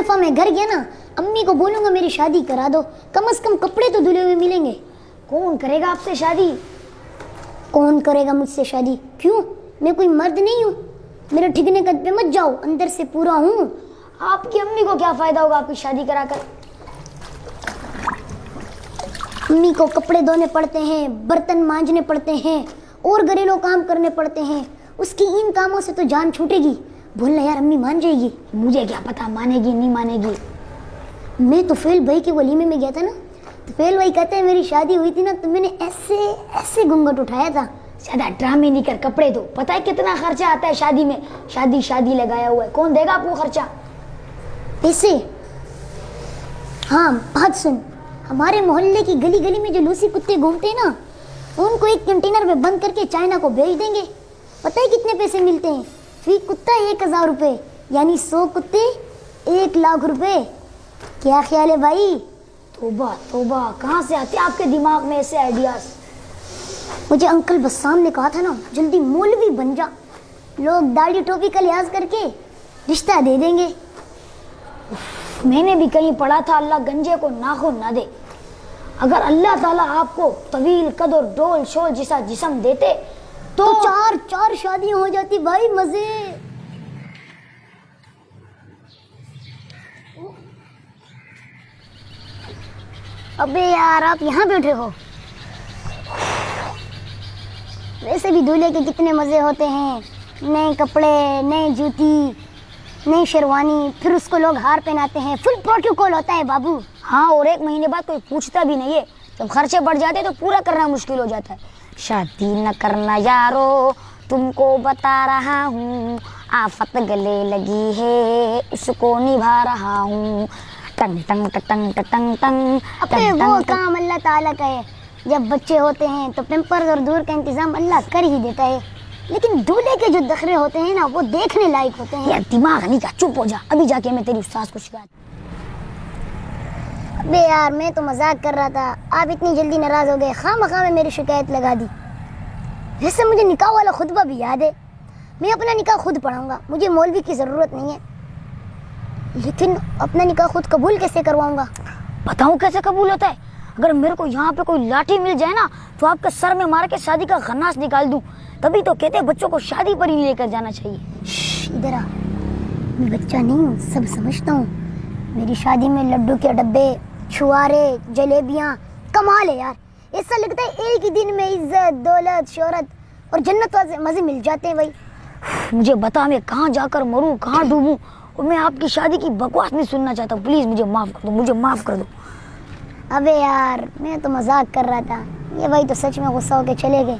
दफ़ा मैं घर गया ना, अम्मी को बोलूँगा मेरी शादी करा दो, कम से कम कपड़े तो धुले हुए मिलेंगे। कौन करेगा आपसे शादी? कौन करेगा मुझसे शादी? क्यों, मैं कोई मर्द नहीं हूँ? मेरे ठिकने कद पे मत जाओ, अंदर से पूरा हूँ। आपकी अम्मी को क्या फ़ायदा होगा आपकी शादी कराकर? अम्मी को कपड़े धोने पड़ते हैं, बर्तन मांजने पड़ते हैं और घरेलू काम करने पड़ते हैं। उसकी इन कामों से तो जान छूटेगी। बोलना यार, अम्मी मान जाएगी। मुझे क्या पता मानेगी नहीं मानेगी। मैं तो फेल भाई के वलीमे में गया था ना, तो फेल भाई कहते हैं मेरी शादी हुई थी ना तो मैंने ऐसे ऐसे घूंघट उठाया था। ज़्यादा ड्रामे नहीं कर, कपड़े दो। पता है कितना खर्चा आता है शादी में? शादी शादी लगाया हुआ है, कौन देगा आपको खर्चा? पैसे? हाँ बात सुन, हमारे मोहल्ले की गली गली में जो लूसी कुत्ते घूमते हैं ना, उनको एक कंटेनर में बंद करके चाइना को भेज देंगे। पता है कितने पैसे मिलते हैं? फी कुत्ता 1000 रुपये, यानी 100 कुत्ते 1 लाख रुपए। क्या ख्याल है भाई? तोबा तोबा, कहाँ से आते आपके दिमाग में ऐसे आइडियाज? मुझे अंकल बस्साम ने कहा था ना, जल्दी मौलवी बन जा, लोग दाढ़ी टोपी का लिहाज करके रिश्ता दे देंगे। मैंने भी कहीं पढ़ा था, अल्लाह गंजे को नाखून ना दे। अगर अल्लाह ताला आपको तवील कद और डोल शोल जैसा जिस्म देते तो चार शादियां हो जाती भाई, मजे। अबे यार, आप यहाँ बैठे हो? वैसे भी दूल्हे के कितने मजे होते हैं, नए कपड़े, नए जूती, नई शेरवानी, फिर उसको लोग हार पहनाते हैं, फुल प्रोटोकॉल होता है बाबू। हाँ, और 1 महीने बाद कोई पूछता भी नहीं है। जब खर्चे बढ़ जाते तो पूरा करना मुश्किल हो जाता है। शादी न करना यारो, तुमको बता रहा हूँ, आफत गले लगी है, उसको निभा रहा हूँ। टंग टंग टंग टंग टंग। अपने वो काम अल्लाह ताला का है। जब बच्चे होते हैं तो पेम्पर्स और दूर का इंतजाम अल्लाह कर ही देता है, लेकिन दूल्हे के जो दखरे होते हैं ना, वो देखने लायक होते हैं। यार दिमाग नहीं का, चुप हो जा, अभी जाके मैं तेरी उस्ताद को शिकायत। अबे यार, मैं तो मजाक कर रहा था, आप इतनी जल्दी नाराज हो गए, खामखा में मेरी शिकायत लगा दी। वैसे मुझे निकाह वाला खुतबा भी याद है, मैं अपना निकाह खुद पढ़ाऊंगा, मुझे मौलवी की ज़रूरत नहीं है। लेकिन अपना निकाह खुद कबूल कैसे करवाऊंगा? बताऊँ कैसे कबूल होता है? अगर मेरे को यहाँ पे कोई लाठी मिल जाए ना, तो आपके सर में मार के शादी का खन्नास निकाल दूँ। तभी तो कहते हैं बच्चों को शादी पर ही लेकर जाना चाहिए। इधर आ, मैं बच्चा नहीं हूँ, सब समझता हूँ। मेरी शादी में लड्डू के डब्बे, छुआरे, जलेबियाँ, कमाल है यार। ऐसा लगता है एक ही दिन में इज्जत, दौलत, शोहरत और जन्नत वाले मजे मिल जाते हैं भाई। मुझे बता, मैं कहाँ जाकर मरूँ, कहाँ डूबूँ, और मैं आपकी शादी की बकवास नहीं सुनना चाहता। प्लीज़ मुझे माफ़ कर दो, मुझे माफ़ कर दो। अबे यार, मैं तो मजाक कर रहा था, ये भाई तो सच में गुस्सा होके चले गए।